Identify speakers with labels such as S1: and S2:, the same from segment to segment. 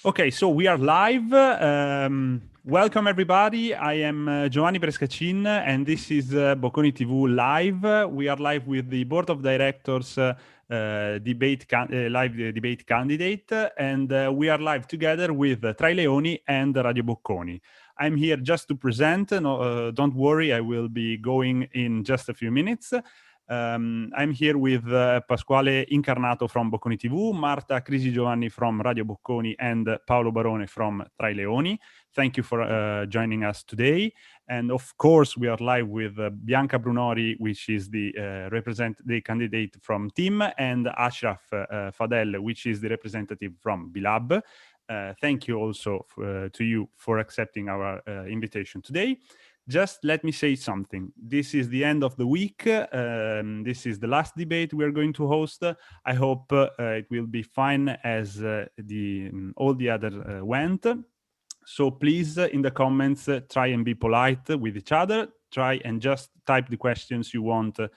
S1: Okay, so we are live. Welcome everybody. I am Giovanni Prescacin, and this is Bocconi TV Live. We are live with the Board of Directors live debate candidate, and we are live together with Tra Leoni and Radio Bocconi. I'm here just to present. No, don't worry, I will be going in just a few minutes. I'm here with Pasquale Incarnato from Bocconi TV, Marta Crisi Giovanni from Radio Bocconi, and Paolo Barone from Tra Leoni. Thank you for joining us today. And of course, we are live with Bianca Brunori, which is the candidate from TIM, and Ashraf Fadel, which is the representative from Bilab. Thank you also to you for accepting our invitation today. Just let me say something. This is the end of the week. This is the last debate we are going to host. I hope it will be fine as all the other went. So please, in the comments, try and be polite with each other. Try and just type the questions you want to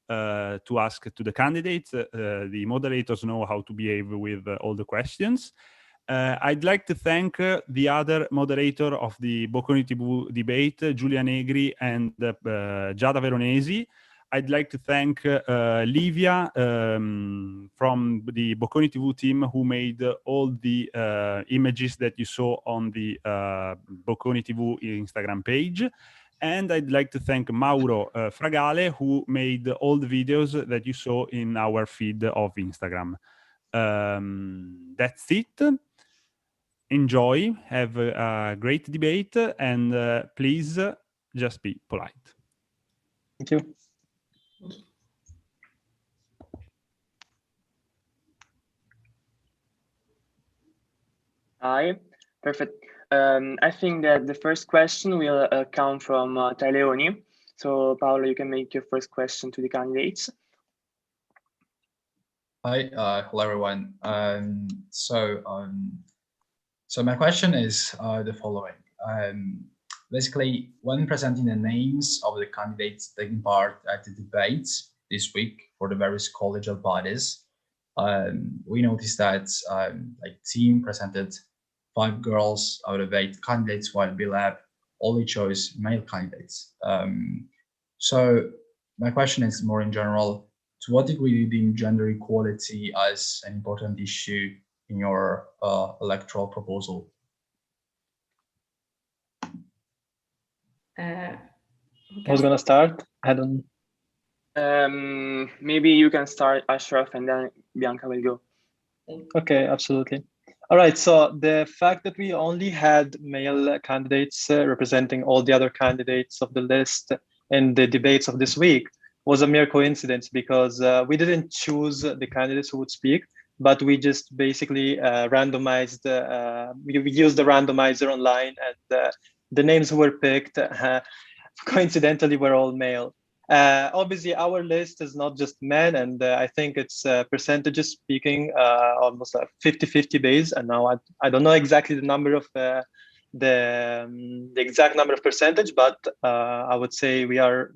S1: ask to the candidates. The moderators know how to behave with all the questions. I'd like to thank the other moderator of the Bocconi TV debate, Giulia Negri and Giada Veronesi. I'd like to thank Livia from the Bocconi TV team, who made all the images that you saw on the Bocconi TV Instagram page. And I'd like to thank Mauro Fragale, who made all the videos that you saw in our feed of Instagram. That's it. Enjoy, have a great debate, and please just be polite.
S2: Thank you.
S3: Hi, perfect. I think that the first question will come from Tra Leoni. So Paolo, you can make your first question to the candidates.
S4: Hi, hello everyone. So my question is the following. Basically, when presenting the names of the candidates taking part at the debates this week for the various collegial bodies, we noticed that like team presented 5 girls out of 8 candidates, while Bilab only chose male candidates. So my question is more in general, to what degree do you deem gender equality as an important issue in your electoral proposal?
S2: I was gonna start. I don't.
S3: Maybe you can start, Ashraf, and then Bianca will go.
S2: Okay, absolutely. All right. So the fact that we only had male candidates representing all the other candidates of the list in the debates of this week was a mere coincidence, because we didn't choose the candidates who would speak, but we just basically randomized, we used the randomizer online, and the names who were picked coincidentally were all male. Obviously, our list is not just men, and I think it's percentages speaking almost a 50-50 base. And now I don't know exactly the number of the exact number of percentage, but I would say we are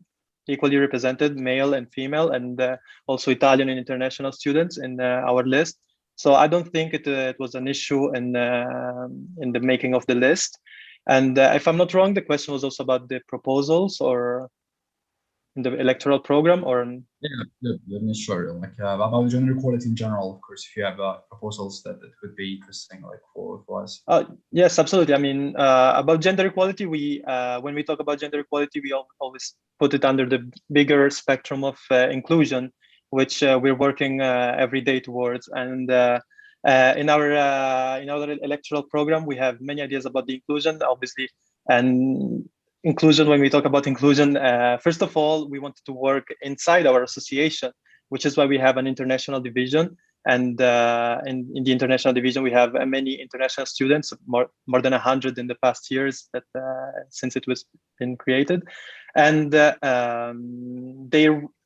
S2: equally represented, male and female, and also Italian and international students in our list. So I don't think it was an issue in the making of the list. And if I'm not wrong, the question was also about the proposals or in the electoral program, or
S4: yeah, sure. Like about gender equality in general, of course. If you have proposals that would be interesting, like for us.
S2: Yes, absolutely. I mean, about gender equality, we when we talk about gender equality, we always put it under the bigger spectrum of inclusion, which we're working every day towards. And in our electoral program, we have many ideas about the inclusion, obviously, and inclusion. When we talk about inclusion, first of all, we wanted to work inside our association, which is why we have an international division. And in the international division, we have many international students, more than 100 in the past years that since it was been created. And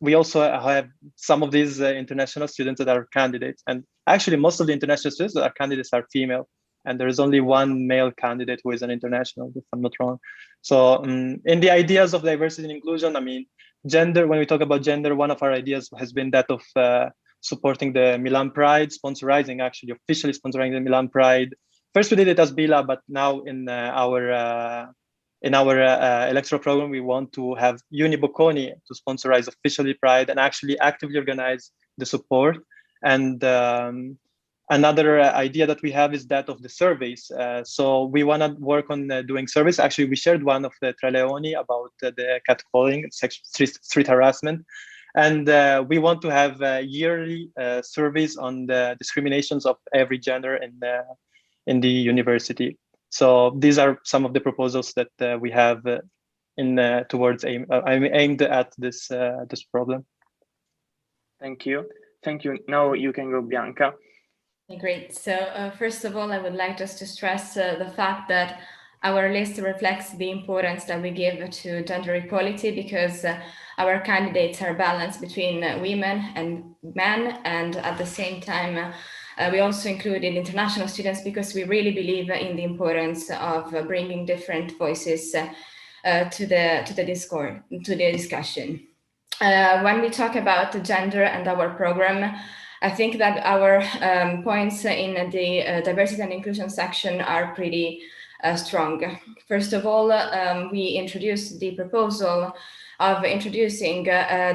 S2: we also have some of these international students that are candidates. And actually, most of the international students that are candidates are female. And there is only one male candidate who is an international, if I'm not wrong. So in the ideas of diversity and inclusion, I mean, gender, when we talk about gender, one of our ideas has been that of supporting the Milan Pride, sponsorizing, actually officially sponsoring the Milan Pride. First we did it as Bila, but now in our electoral program, we want to have EleBocconi to sponsorize officially Pride and actually actively organize the support. And another idea that we have is that of the surveys. So we want to work on doing surveys. Actually, we shared one of the Traleoni about the catcalling, street harassment. And we want to have yearly surveys on the discriminations of every gender in the university. So these are some of the proposals that we have aimed at this problem.
S3: Thank you. Thank you. Now you can go, Bianca.
S5: Great. So first of all, I would like just to stress the fact that our list reflects the importance that we give to gender equality, because our candidates are balanced between women and men, and at the same time we also included international students because we really believe in the importance of bringing different voices to the discussion. When we talk about gender and our program, I think that our points in the diversity and inclusion section are pretty strong. First of all, we introduced the proposal of introducing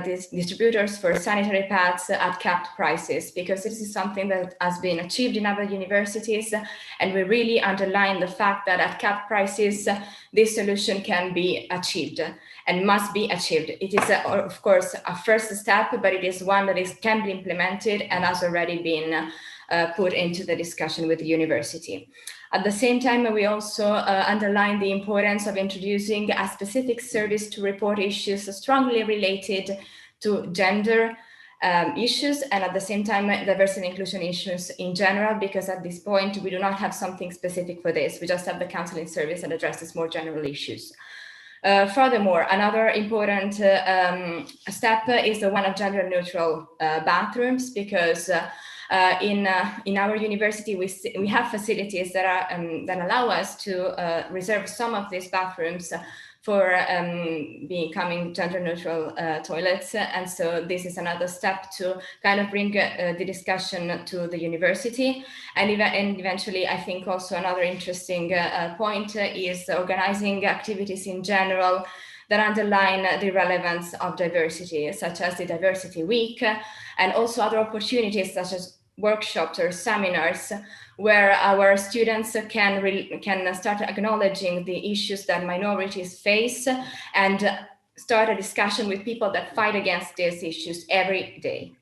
S5: these distributors for sanitary pads at capped prices, because this is something that has been achieved in other universities, and we really underline the fact that at capped prices, this solution can be achieved and must be achieved. It is, of course, a first step, but it is one that can be implemented and has already been put into the discussion with the university. At the same time, we also underline the importance of introducing a specific service to report issues strongly related to gender issues, and at the same time, diversity and inclusion issues in general, because at this point, we do not have something specific for this. We just have the counseling service that addresses more general issues. Furthermore, another important step is the one of gender neutral bathrooms, because in our university, we have facilities that allow us to reserve some of these bathrooms for becoming gender neutral toilets. And so this is another step to kind of bring the discussion to the university. And eventually, I think also another interesting point is organizing activities in general that underline the relevance of diversity, such as the Diversity Week, and also other opportunities such as workshops or seminars where our students can start acknowledging the issues that minorities face and start a discussion with people that fight against these issues every day.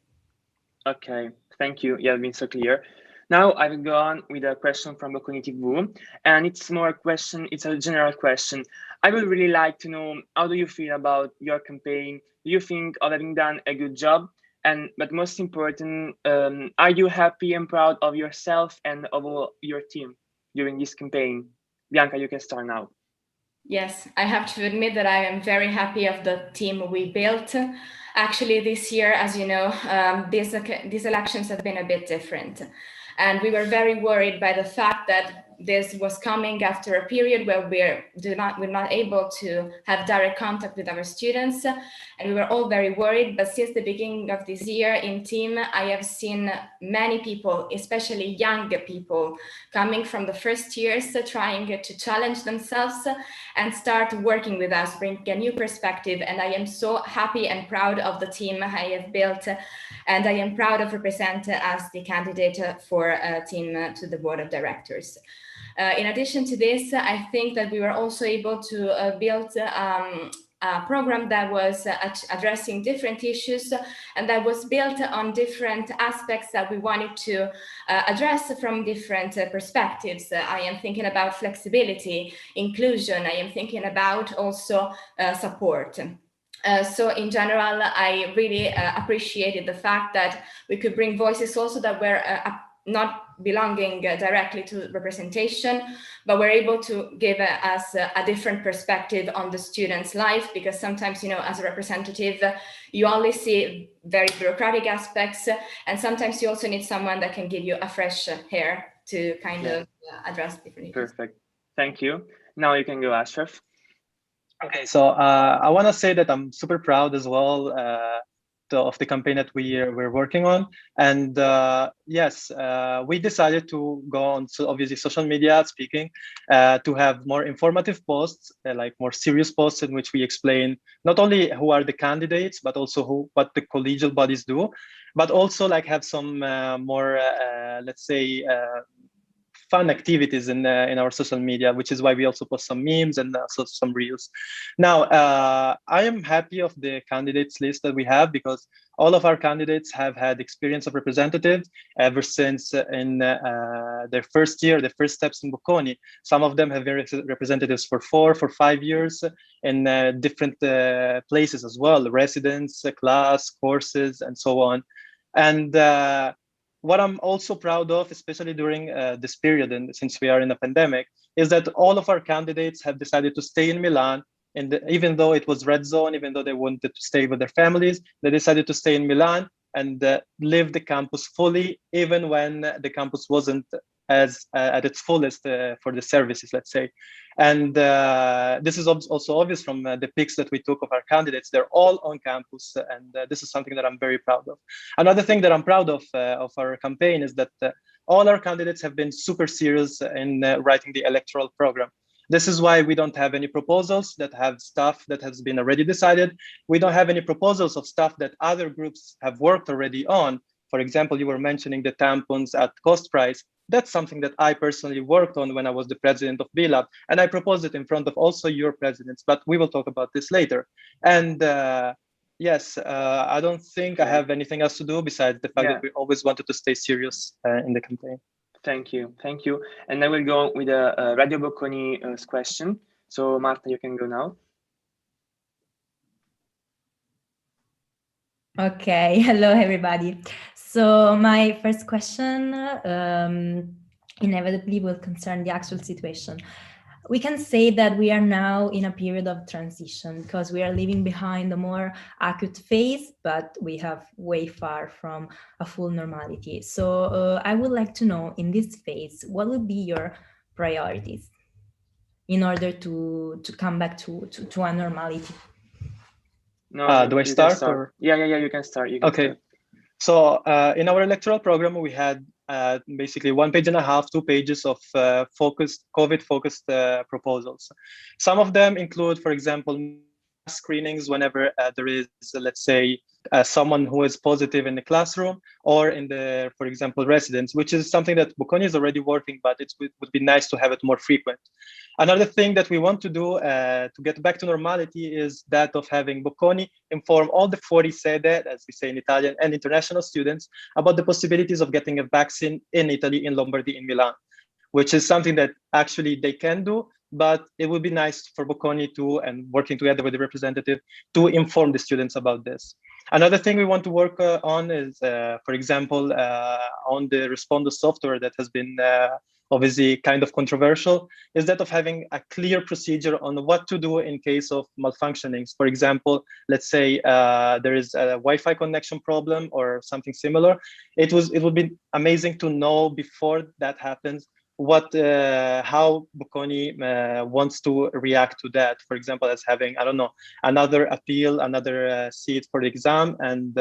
S3: Okay, thank you. Yeah, it's been so clear. Now I will go on with a question from EleBocconi2021, and it's more a question, it's a general question. I would really like to know, how do you feel about your campaign? Do you think of having done a good job? But most important, are you happy and proud of yourself and of your team during this campaign? Bianca, you can start now.
S5: Yes, I have to admit that I am very happy of the team we built. Actually, this year, as you know, these elections have been a bit different. And we were very worried by the fact that this was coming after a period where we're not able to have direct contact with our students. And we were all very worried. But since the beginning of this year in team, I have seen many people, especially young people, coming from the first years, trying to challenge themselves and start working with us, bring a new perspective. And I am so happy and proud of the team I have built. And I am proud of representing as the candidate for a team to the board of directors. In addition to this, I think that we were also able to build a program that was addressing different issues and that was built on different aspects that we wanted to address from different perspectives. I am thinking about flexibility, inclusion. I am thinking about also support. So in general, I really appreciated the fact that we could bring voices also that were not belonging directly to representation, but we're able to give us a different perspective on the student's life, because sometimes, you know, as a representative, you only see very bureaucratic aspects, and sometimes you also need someone that can give you a fresh air to kind of address different issues.
S3: Perfect. Thank you. Now you can go, Ashraf.
S2: Okay, so I want to say that I'm super proud as well of the campaign that we're working on. And yes, we decided to go on, so obviously social media speaking, to have more informative posts, like more serious posts in which we explain not only who are the candidates, but also what the collegial bodies do, but also like have some more, let's say, fun activities in our social media, which is why we also post some memes and also some reels. Now, I am happy of the candidates list that we have, because all of our candidates have had experience of representatives ever since in their first year, the first steps in Bocconi. Some of them have been representatives for 5 years in different places as well, residence, class, courses, and so on. And what I'm also proud of, especially during this period, and since we are in a pandemic, is that all of our candidates have decided to stay in Milan. And even though it was red zone, even though they wanted to stay with their families, they decided to stay in Milan and live the campus fully, even when the campus wasn't as at its fullest for the services, let's say. And this is also obvious from the pics that we took of our candidates. They're all on campus, and this is something that I'm very proud of. Another thing that I'm proud of our campaign is that all our candidates have been super serious in writing the electoral program. This is why we don't have any proposals that have stuff that has been already decided. We don't have any proposals of stuff that other groups have worked already on. For example, you were mentioning the tampons at cost price. That's something that I personally worked on when I was the president of BLAB, and I proposed it in front of also your presidents, but we will talk about this later. And yes, I don't think I have anything else to do besides the fact that we always wanted to stay serious in the campaign.
S3: Thank you. And I will go with a Radio Bocconi's question. So Marta, you can go now.
S6: Okay, hello everybody. So my first question inevitably will concern the actual situation. We can say that we are now in a period of transition because we are leaving behind a more acute phase, but we have way far from a full normality. So I would like to know, in this phase, what will be your priorities in order to come back to a normality?
S2: No, do I start? Or?
S3: Yeah, you can start.
S2: Okay. So in our electoral program, we had basically 1.5 pages, 2 pages of COVID-focused proposals. Some of them include, for example, screenings whenever there is, let's say, someone who is positive in the classroom or in the, for example, residence, which is something that Bocconi is already working, but it would be nice to have it more frequent. Another thing that we want to do to get back to normality is that of having Bocconi inform all the fuori sede, as we say in Italian, and international students about the possibilities of getting a vaccine in Italy, in Lombardy, in Milan, which is something that actually they can do, but it would be nice for Bocconi to, and working together with the representative, to inform the students about this. Another thing we want to work on is, for example, on the Respondo software that has been obviously kind of controversial, is that of having a clear procedure on what to do in case of malfunctionings. For example, let's say there is a Wi-Fi connection problem or something similar. It would be amazing to know before that happens how Bocconi wants to react to that. For example, as having, I don't know, another appeal, another seat for the exam, and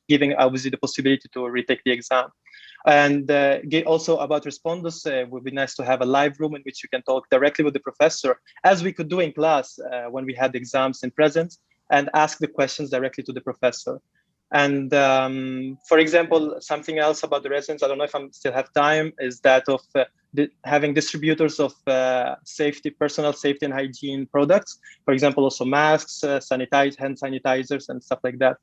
S2: giving obviously the possibility to retake the exam. And also about Respondos, it would be nice to have a live room in which you can talk directly with the professor, as we could do in class when we had exams in presence, and ask the questions directly to the professor. And for example, something else about the residents, I don't know if I still have time, is that of having distributors of personal safety and hygiene products. For example, also masks, hand sanitizers, and stuff like that.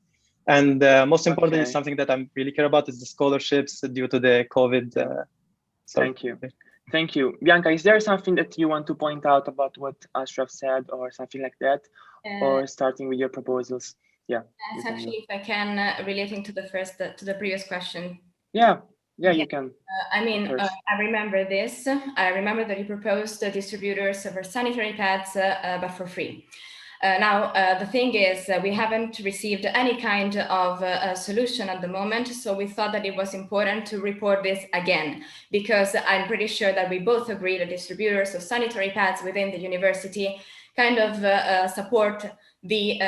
S2: And most importantly, something that I really care about is the scholarships due to the COVID.
S3: Thank you. Bianca, is there something that you want to point out about what Ashraf said or something like that? Or starting with your proposals? Yeah.
S5: Yes, actually, if I can, relating to the previous question.
S3: Yeah, you can.
S5: I mean, I remember this. I remember that you proposed distributors for sanitary pads, but for free. Now, the thing is, we haven't received any kind of solution at the moment, so we thought that it was important to report this again, because I'm pretty sure that we both agree that distributors of sanitary pads within the university kind of support the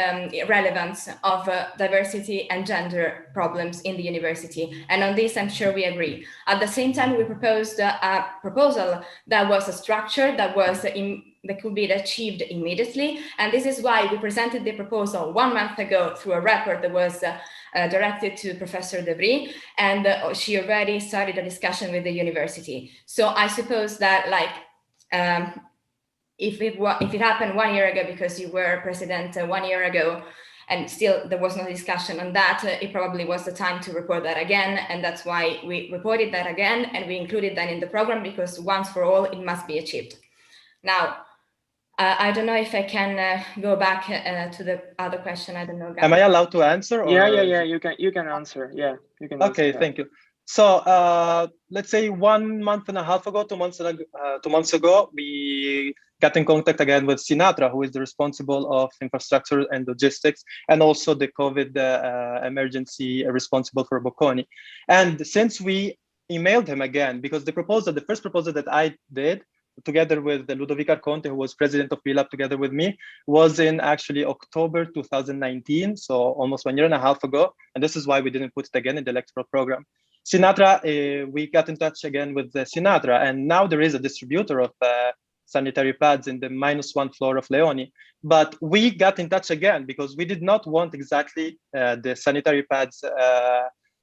S5: relevance of diversity and gender problems in the university. And on this, I'm sure we agree. At the same time, we proposed a proposal that was a structure that was that could be achieved immediately. And this is why we presented the proposal 1 month ago through a report that was directed to Professor Debris, and she already started a discussion with the university. So I suppose that, like, if it happened 1 year ago because you were president 1 year ago, and still there was no discussion on that, it probably was the time to report that again, and that's why we reported that again, and we included that in the program, because once for all, it must be achieved. Now, I don't know if I can go back to the other question. I don't know, guys.
S2: Am I allowed to answer? Or...
S3: Yeah. You can answer. Yeah, you can.
S2: Okay,
S3: answer.
S2: Thank you. So let's say 1 month and a half ago, 2 months ago, we got in contact again with Sinatra, who is the responsible of infrastructure and logistics, and also the COVID emergency responsible for Bocconi. And since we emailed him again, because the first proposal that I did, together with Ludovica Arconte, who was president of PLAB together with me, was in actually October 2019, so almost 1 year and a half ago. And this is why we didn't put it again in the electoral program. Sinatra, we got in touch again with Sinatra, and now there is a distributor of sanitary pads in the -1 floor of Leoni. But we got in touch again because we did not want exactly the sanitary pads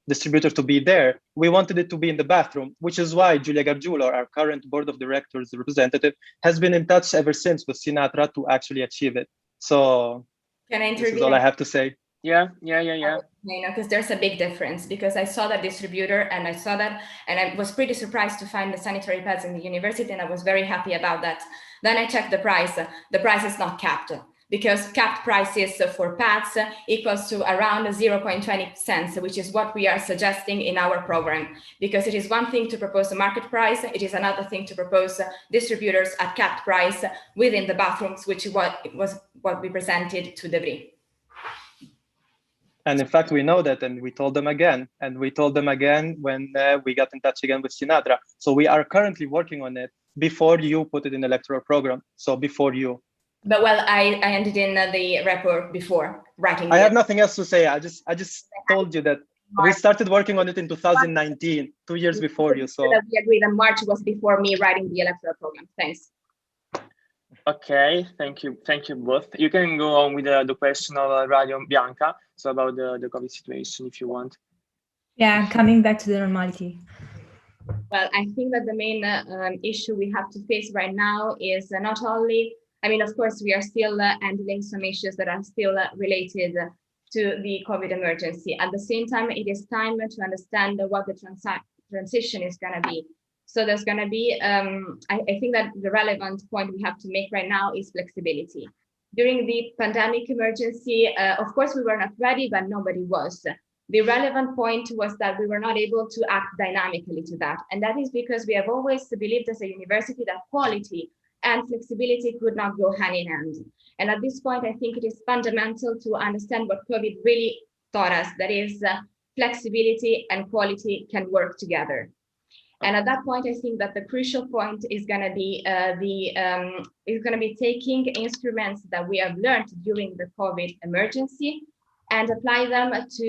S2: distributor to be there. We wanted it to be in the bathroom, which is why Giulia Gargiulo, our current board of directors representative, has been in touch ever since with Sinatra to actually achieve it. So
S5: can I intervene?
S2: This is all I have to say.
S3: Yeah.
S5: Because there's a big difference, because I saw that distributor and I was pretty surprised to find the sanitary pads in the university, and I was very happy about that. Then I checked the price. The price is not capped, because capped prices for pads equals to around 0.20 cents, which is what we are suggesting in our program. Because it is one thing to propose a market price, it is another thing to propose distributors at capped price within the bathrooms, which was what we presented to Debris.
S2: And in fact, we know that, and we told them again, when we got in touch again with Sinatra. So we are currently working on it before you put it in the electoral program. So before you.
S5: But well, I ended in the report before writing.
S2: I have nothing else to say. I just told you that we started working on it in 2019, 2 years before you. So
S5: we agreed that March was before me writing the electoral program. Thanks.
S3: Okay, thank you both. You can go on with the question of Radio Bianca, so about the COVID situation, if you want.
S6: Yeah, coming back to the normality.
S5: Well, I think that the main issue we have to face right now is not only, I mean, of course, we are still handling some issues that are still related to the COVID emergency. At the same time, it is time to understand what the transition is going to be. So there's going to be, I think that the relevant point we have to make right now is flexibility. During the pandemic emergency, of course, we were not ready, but nobody was. The relevant point was that we were not able to act dynamically to that. And that is because we have always believed as a university that quality and flexibility could not go hand in hand. And at this point, I think it is fundamental to understand what COVID really taught us, that is flexibility and quality can work together. And at that point, I think that the crucial point is going to be taking instruments that we have learned during the COVID emergency and apply them to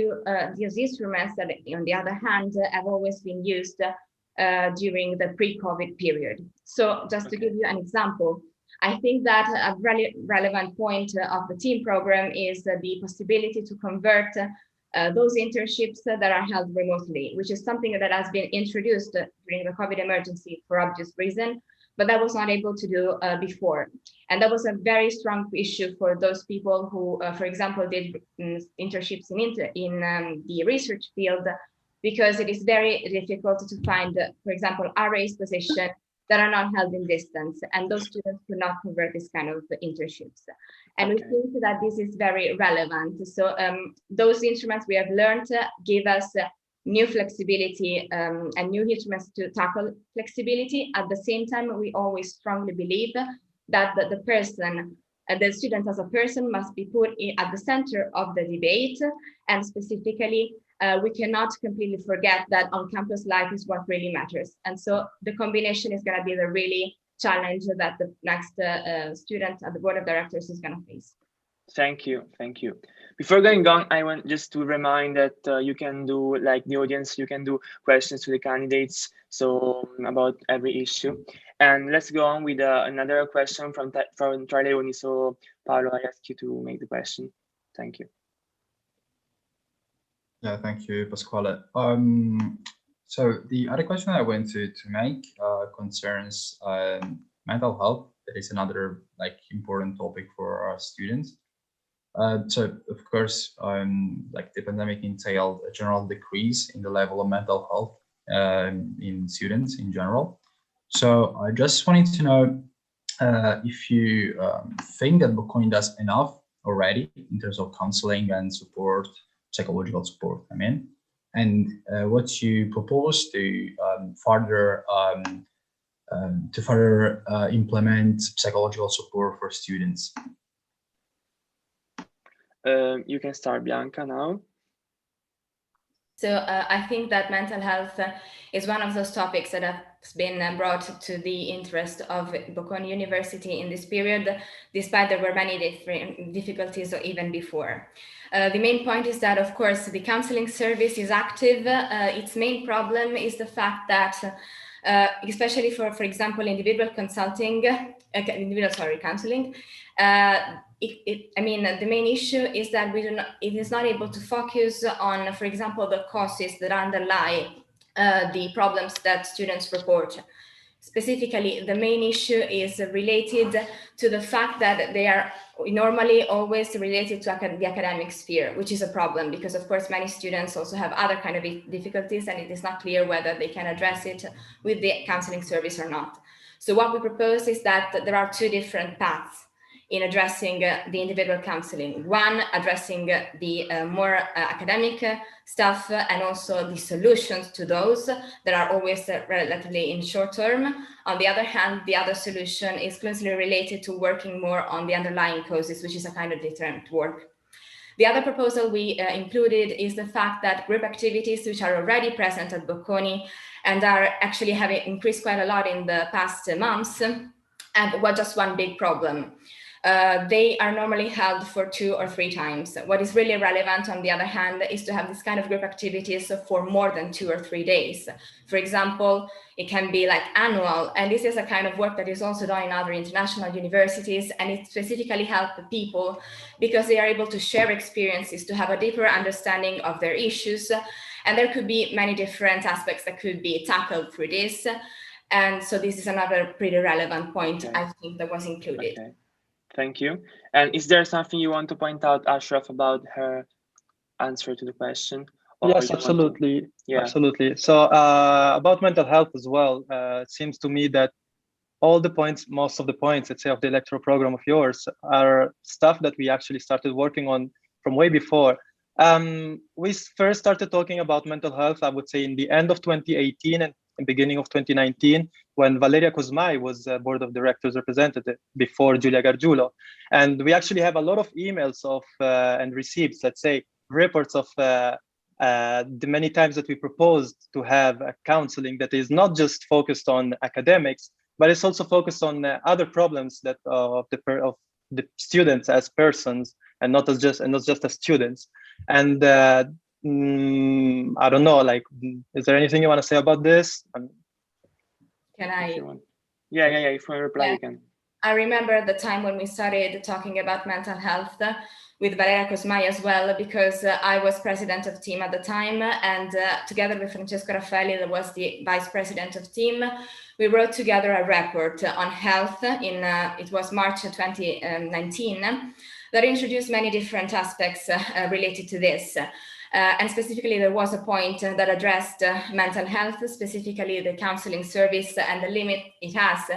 S5: these instruments that, on the other hand, have always been used during the pre-COVID period. So just to give you an example, I think that a relevant point of the team program is the possibility to convert those internships that are held remotely, which is something that has been introduced during the COVID emergency for obvious reason, but that was not able to do before. And that was a very strong issue for those people who, for example, did internships in the research field, because it is very difficult to find, for example, RA's position that are not held in distance, and those students could not convert this kind of internships. And we think that this is very relevant. So those instruments we have learned give us new flexibility and new instruments to tackle flexibility. At the same time, we always strongly believe that the person, the student as a person must be put at the center of the debate. And specifically, we cannot completely forget that on-campus life is what really matters. And so the combination is going to be the really challenge that the next student at the board of directors is going to face.
S3: Thank you. Thank you. Before going on, I want just to remind that you can do, like the audience, you can do questions to the candidates, so about every issue. And let's go on with another question from Leoni. So Paolo, I ask you to make the question. Thank you.
S4: Yeah, thank you, Pasquale. So the other question I want to make concerns mental health. That is another important topic for our students. So of course, the pandemic entailed a general decrease in the level of mental health in students in general. So I just wanted to know if you think that Bocconi does enough already in terms of counseling and support, psychological support, I mean, and what you propose to further implement psychological support for students.
S3: You can start, Bianca, now.
S5: So I think that mental health is one of those topics that has been brought to the interest of Bocconi University in this period, despite there were many different difficulties even before. The main point is that, of course, the counseling service is active. Its main problem is the fact that, especially for example, individual counseling, I mean, the main issue is that it is not able to focus on, for example, the causes that underlie the problems that students report. Specifically, the main issue is related to the fact that they are normally always related to the academic sphere, which is a problem because, of course, many students also have other kind of difficulties and it is not clear whether they can address it with the counseling service or not. So what we propose is that there are two different paths in addressing the individual counseling. One, addressing the more academic stuff and also the solutions to those that are always relatively in short term. On the other hand, the other solution is closely related to working more on the underlying causes, which is a kind of different work. The other proposal we included is the fact that group activities, which are already present at Bocconi and are actually having increased quite a lot in the past months, have just one big problem. They are normally held for 2 or 3 times. What is really relevant, on the other hand, is to have this kind of group activities for more than 2 or 3 days. For example, it can be like annual, and this is a kind of work that is also done in other international universities, and it specifically helps people because they are able to share experiences, to have a deeper understanding of their issues, and there could be many different aspects that could be tackled through this. And so this is another pretty relevant point, okay, I think, that was included.
S3: Okay. Thank you. And is there something you want to point out, Ashraf, about her answer to the question?
S2: Yes, absolutely. Yeah. Absolutely. So about mental health as well, it seems to me that all the points, most of the points, let's say, of the electoral program of yours are stuff that we actually started working on from way before. We first started talking about mental health, I would say, in the end of 2018 and beginning of 2019, when Valeria Cosmai was board of directors representative before Giulia Gargiulo. And we actually have a lot of emails of and receipts, let's say, reports of the many times that we proposed to have a counseling that is not just focused on academics, but it's also focused on other problems that of the students as persons and not just as students. And I don't know, like, is there anything you want to say about this?
S5: Can I?
S3: Yeah. If you want to reply, you can.
S5: I remember the time when we started talking about mental health with Valeria Cosmai as well, because I was president of team at the time, and together with Francesco Raffaelli, that was the vice president of team, we wrote together a report on health in, it was March 2019, that introduced many different aspects related to this. And specifically, there was a point that addressed mental health, specifically the counseling service and the limit it has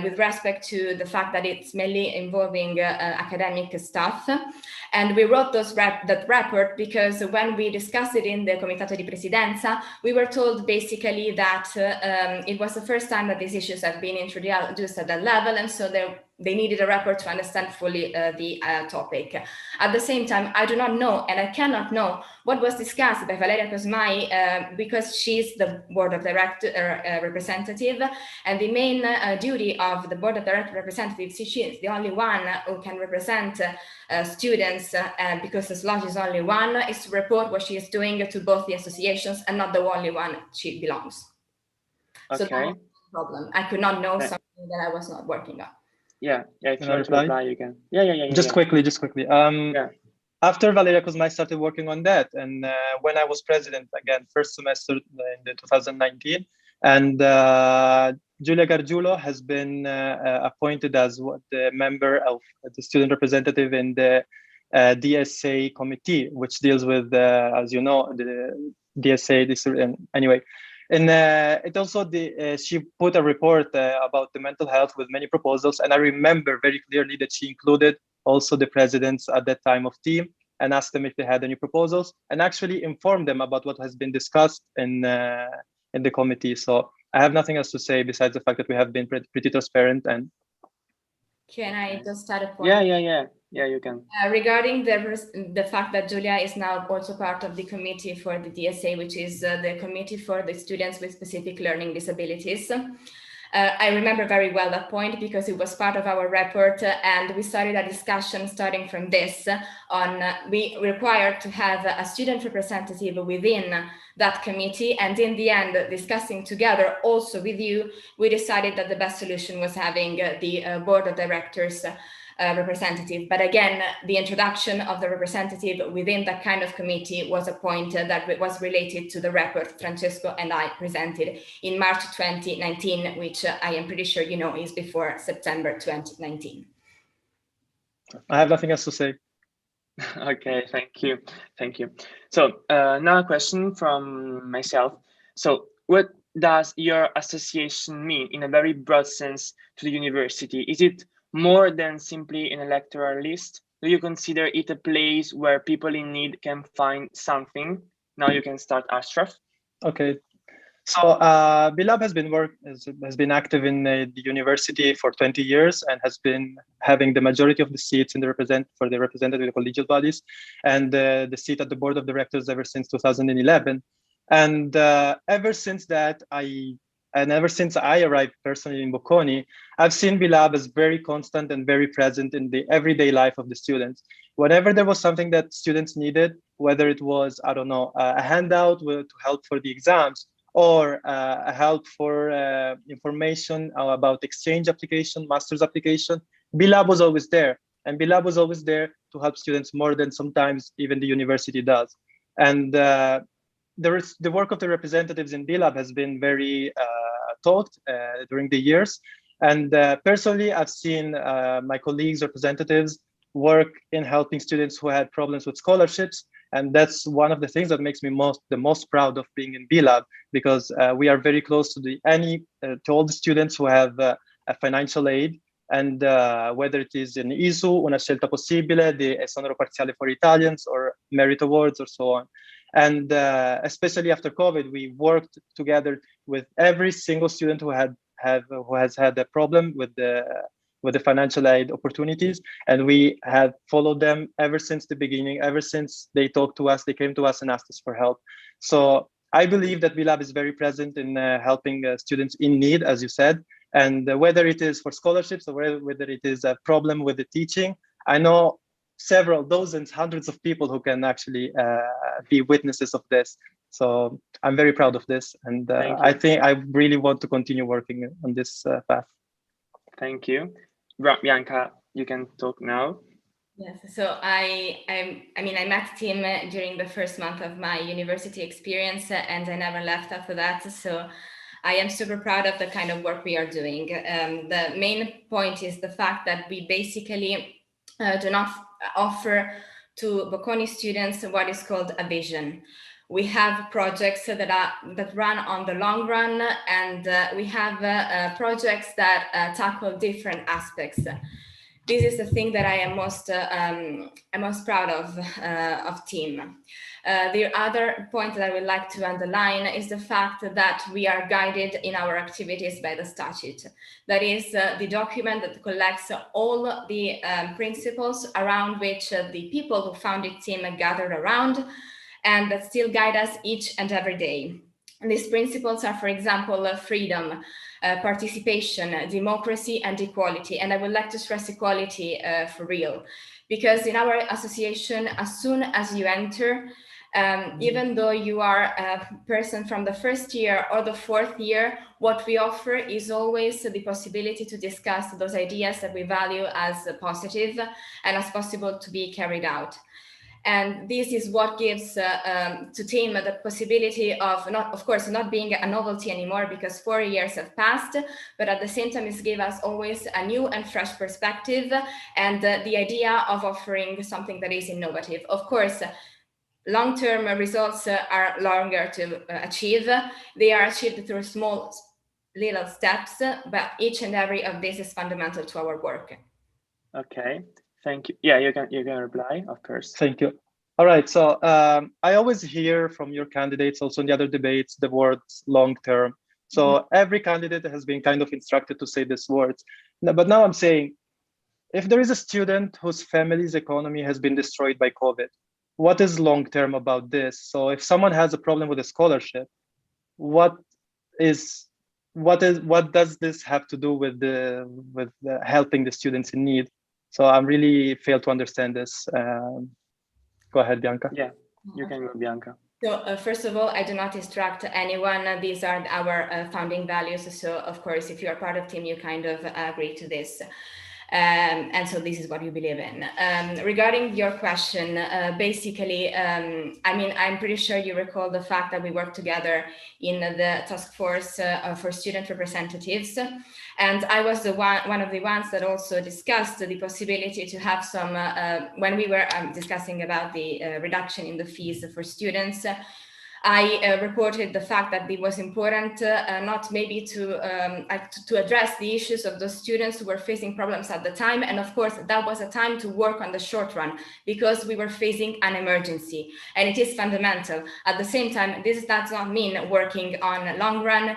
S5: with respect to the fact that it's mainly involving academic stuff. And we wrote that report because when we discussed it in the Comitato di Presidenza, we were told basically that it was the first time that these issues have been introduced at that level, and so there they needed a report to understand fully the topic. At the same time, I do not know, and I cannot know what was discussed by Valeria Cosmai because she's the board of director representative, and the main duty of the board of director representative, she is the only one who can represent students, because the slot is only one, is to report what she is doing to both the associations and not the only one she belongs.
S3: Okay.
S5: So that's the problem. I could not know something that I was not working on.
S3: Yeah, if you want to reply, you can. Yeah.
S2: Just quickly. After Valeria Cosmai started working on that, and when I was president again, first semester in the 2019, and Giulia Gargiulo has been appointed as the member of the student representative in the DSA committee, which deals with, as you know, the DSA. Anyway. And it also she put a report about the mental health with many proposals, and I remember very clearly that she included also the presidents at that time of team and asked them if they had any proposals, and actually informed them about what has been discussed in the committee. So I have nothing else to say besides the fact that we have been pretty transparent. And
S5: can I just start a point?
S3: Yeah, you can.
S5: Regarding the fact that Giulia is now also part of the committee for the DSA, which is the committee for the students with specific learning disabilities. I remember very well that point because it was part of our report, and we started a discussion starting from this on we required to have a student representative within that committee, and in the end, discussing together also with you, we decided that the best solution was having the board of directors representative. But again, the introduction of the representative within that kind of committee was a point that was related to the report Francesco and I presented in March 2019, which I am pretty sure you know is before September 2019.
S2: I have nothing else to say.
S3: Okay, thank you. So now a question from myself. So what does your association mean in a very broad sense to the university? Is it more than simply an electoral list? Do you consider it a place where people in need can find something? Now you can start, Ashraf.
S2: Okay. So BLAB has been active in the university for 20 years and has been having the majority of the seats in the representative collegial bodies, and the seat at the board of directors ever since 2011. And ever since that, ever since I arrived personally in Bocconi, I've seen BLAB as very constant and very present in the everyday life of the students. Whenever there was something that students needed, whether it was, I don't know, a handout to help for the exams, or a help for information about exchange application, master's application, BLAB was always there. And BLAB was always there to help students more than sometimes even the university does. And the work of the representatives in BLAB has been very talked during the years. And personally, I've seen my colleagues, representatives, work in helping students who had problems with scholarships. And that's one of the things that makes me the most proud of being in BLAB, because we are very close to all the students who have a financial aid. And whether it is in ISU, Una Scelta Possibile, the Esonero Parziale for Italians, or Merit Awards, or so on. And especially after COVID, we worked together with every single student who has had a problem with the financial aid opportunities, and we have followed them ever since the beginning. Ever since they talked to us, they came to us and asked us for help. So I believe that BLAB is very present in helping students in need, as you said, and whether it is for scholarships or whether it is a problem with the teaching, I know several dozens, hundreds of people who can actually be witnesses of this. So I'm very proud of this, and I think I really want to continue working on this path.
S3: Thank you. Bianca, you can talk now.
S5: Yes, so I met Tim during the first month of my university experience, and I never left after that. So I am super proud of the kind of work we are doing. The main point is the fact that we basically do not offer to Bocconi students what is called a vision. We have projects that run on the long run, and we have projects that tackle different aspects. This is the thing that I am most proud of team. The other point that I would like to underline is the fact that we are guided in our activities by the statute. That is the document that collects all the principles around which the people who founded team gathered around, and that still guide us each and every day. And these principles are, for example, freedom, participation, democracy, and equality. And I would like to stress equality for real, because in our association, as soon as you enter, even though you are a person from the first year or the fourth year, what we offer is always the possibility to discuss those ideas that we value as positive and as possible to be carried out. And this is what gives to team the possibility of not being a novelty anymore, because 4 years have passed, but at the same time it gives us always a new and fresh perspective and the idea of offering something that is innovative. Of course, long-term results are longer to achieve. They are achieved through small little steps, but each and every of this is fundamental to our work.
S3: Okay. Thank you. Yeah, you can reply, of course.
S2: Thank you. All right. So I always hear from your candidates, also in the other debates, the words long term. So every candidate has been kind of instructed to say these words. But now I'm saying, if there is a student whose family's economy has been destroyed by COVID, what is long term about this? So if someone has a problem with a scholarship, what does this have to do with helping the students in need? So I'm really fail to understand this. Go ahead, Bianca.
S3: Yeah, you can go, Bianca.
S5: So first of all, I do not instruct anyone. These are our founding values. So of course, if you are part of team, you kind of agree to this. And so this is what you believe in. Regarding your question, basically, I mean, I'm pretty sure you recall the fact that we worked together in the task force for student representatives. And I was one of the ones that also discussed the possibility to have some, when we were discussing about the reduction in the fees for students, I reported the fact that it was important not maybe to address the issues of those students who were facing problems at the time. And of course, that was a time to work on the short run because we were facing an emergency, and it is fundamental. At the same time, this does not mean working on long run,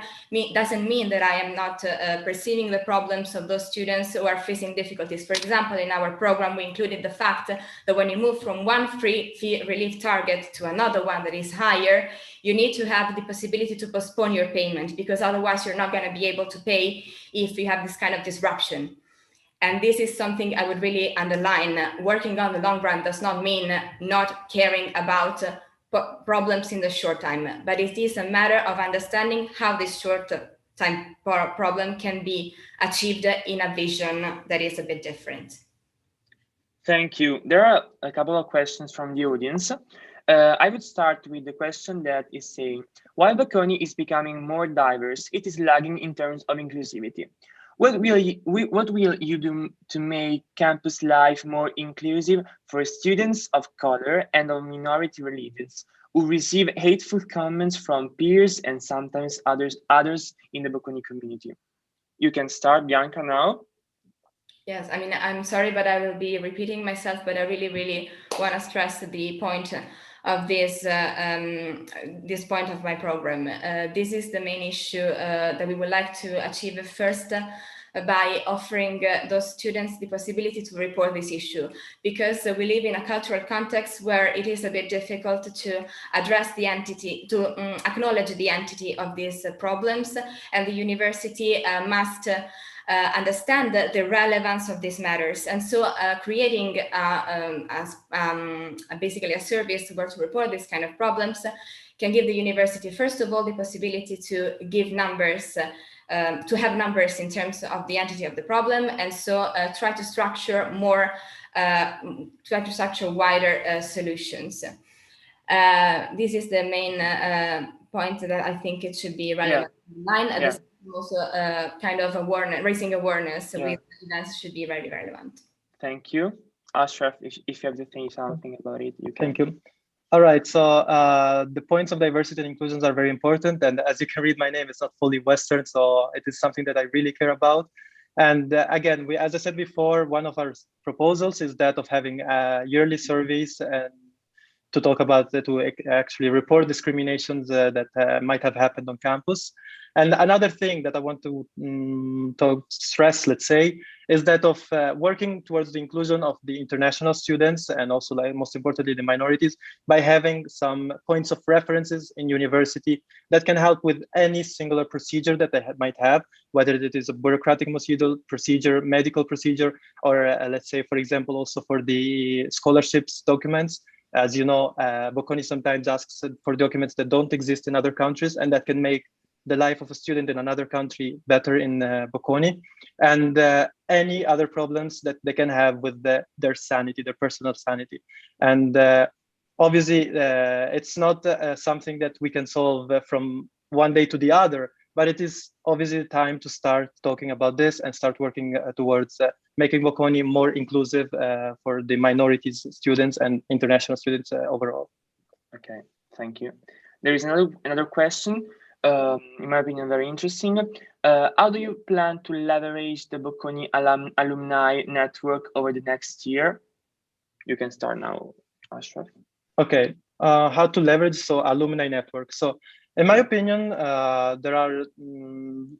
S5: doesn't mean that I am not perceiving the problems of those students who are facing difficulties. For example, in our program, we included the fact that when you move from one free fee relief target to another one that is higher, you need to have the possibility to postpone your payment, because otherwise you're not going to be able to pay if you have this kind of disruption. And this is something I would really underline. Working on the long run does not mean not caring about problems in the short time, but it is a matter of understanding how this short time problem can be achieved in a vision that is a bit different.
S3: Thank you. There are a couple of questions from the audience. I would start with the question that is saying, while Bocconi is becoming more diverse, it is lagging in terms of inclusivity. What will you do to make campus life more inclusive for students of color and of minority religions who receive hateful comments from peers and sometimes others in the Bocconi community? You can start, Bianca, now.
S5: Yes, I mean, I'm sorry, but I will be repeating myself, but I really want to stress the point of this point of my program. This is the main issue that we would like to achieve first by offering those students the possibility to report this issue, because we live in a cultural context where it is a bit difficult to address the entity, to acknowledge the entity of these problems, and the university must understand the relevance of these matters. And so creating basically a service where to report this kind of problems can give the university, first of all, the possibility to give numbers, to have numbers in terms of the entity of the problem, and so try to structure wider solutions. This is the main point that I think it should be relevant online. At the also kind of raising awareness with events should be very relevant.
S3: Thank you. Ashraf, if you have to say something about it, you can.
S2: Thank you. All right, so the points of diversity and inclusions are very important. And as you can read my name, it's not fully Western, so it is something that I really care about. And again, as I said before, one of our proposals is that of having yearly surveys and to talk about to actually report discriminations that might have happened on campus. And another thing that I want to stress, let's say, is that of working towards the inclusion of the international students and also, like, most importantly, the minorities, by having some points of references in university that can help with any singular procedure that they might have, whether it is a bureaucratic procedure, medical procedure, or let's say, for example, also for the scholarships documents. As you know, Bocconi sometimes asks for documents that don't exist in other countries and that can make the life of a student in another country better in Bocconi, and any other problems that they can have with their sanity, their personal sanity. And obviously, it's not something that we can solve from one day to the other, but it is obviously time to start talking about this and start working towards making Bocconi more inclusive for the minorities students and international students overall.
S3: Okay, thank you. There is another question, in my opinion, very interesting. How do you plan to leverage the Bocconi alumni network over the next year? You can start now, Ashraf.
S2: Okay, how to leverage alumni network. So in my opinion, there are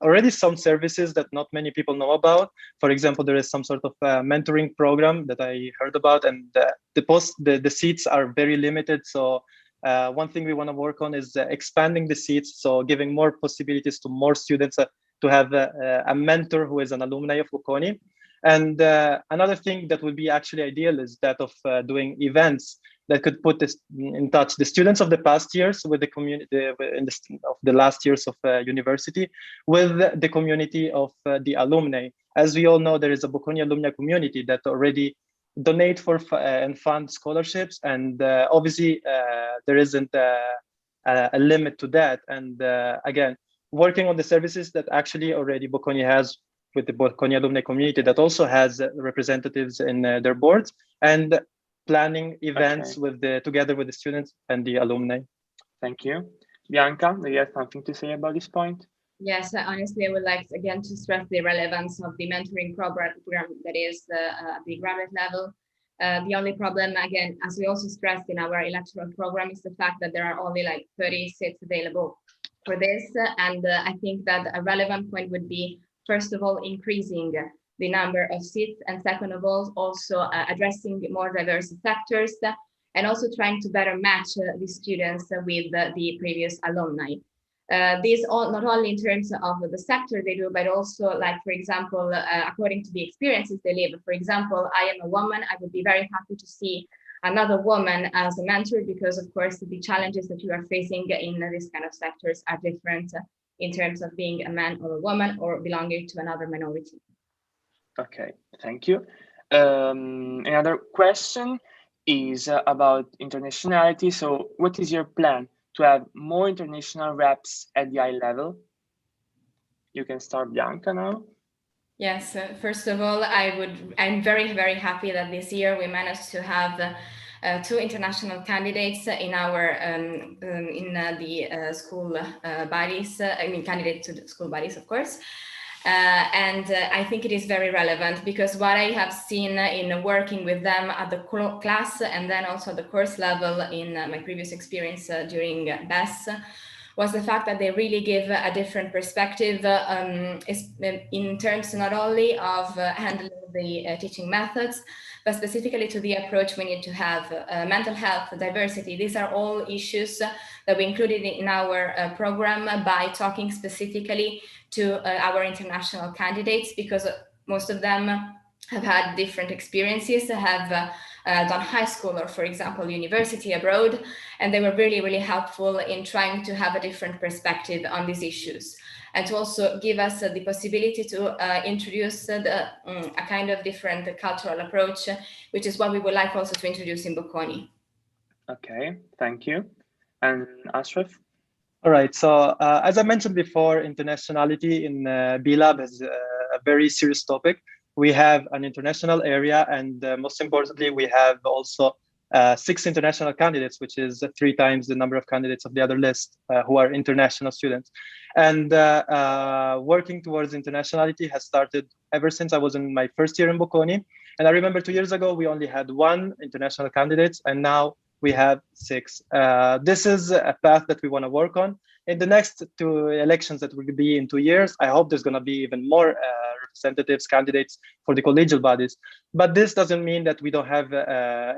S2: already some services that not many people know about. For example, there is some sort of mentoring program that I heard about, and the seats are very limited. So one thing we want to work on is expanding the seats, so giving more possibilities to more students to have a mentor who is an alumni of Bocconi. And another thing that would be actually ideal is that of doing events that could put this in touch the students of the past years with the community of the last years of university with the community of the alumni. As we all know, there is a Bocconi alumni community that already donate for and fund scholarships, and obviously there isn't a limit to that. And again, working on the services that actually already Bocconi has with the Bocconi alumni community that also has representatives in their boards, and planning events together with the students and the alumni.
S3: Thank you. Bianca, do you have something to say about this point?
S5: Yes, honestly, I would like again to stress the relevance of the mentoring program that is at the graduate level. The only problem, again, as we also stressed in our electoral program, is the fact that there are only like 30 seats available for this. And I think that a relevant point would be, first of all, increasing the number of seats, and second of all, also addressing more diverse sectors, and also trying to better match the students with the previous alumni. These not only in terms of the sector they do, but also, like, for example, according to the experiences they live. For example, I am a woman. I would be very happy to see another woman as a mentor, because of course the challenges that you are facing in this kind of sectors are different in terms of being a man or a woman or belonging to another minority.
S3: Okay, thank you. Another question is about internationality. So what is your plan to have more international reps at the eye level? You can start, Bianca, now.
S5: Yes, first of all, I'm very, very happy that this year we managed to have 2 international candidates in our the school bodies. I mean, candidates to the school bodies, of course. And I think it is very relevant, because what I have seen in working with them at the class and then also the course level in my previous experience during BES was the fact that they really give a different perspective in terms not only of handling the teaching methods, but specifically to the approach we need to have. Mental health, diversity, these are all issues that we included in our program by talking specifically to our international candidates, because most of them have had different experiences, have done high school or, for example, university abroad, and they were really, really helpful in trying to have a different perspective on these issues, and to also give us the possibility to introduce a kind of different cultural approach, which is what we would like also to introduce in Bocconi.
S3: Okay, thank you. And Ashraf?
S2: All right, so as I mentioned before, internationality in B-Lab is a very serious topic. We have an international area, and most importantly, we have also 6 international candidates, which is 3 times the number of candidates of the other list who are international students. And working towards internationality has started ever since I was in my first year in Bocconi. And I remember 2 years ago, we only had 1 international candidate, and now we have 6. This is a path that we want to work on. In the next 2 elections that will be in 2 years, I hope there's going to be even more representatives, candidates for the collegial bodies. But this doesn't mean that we don't have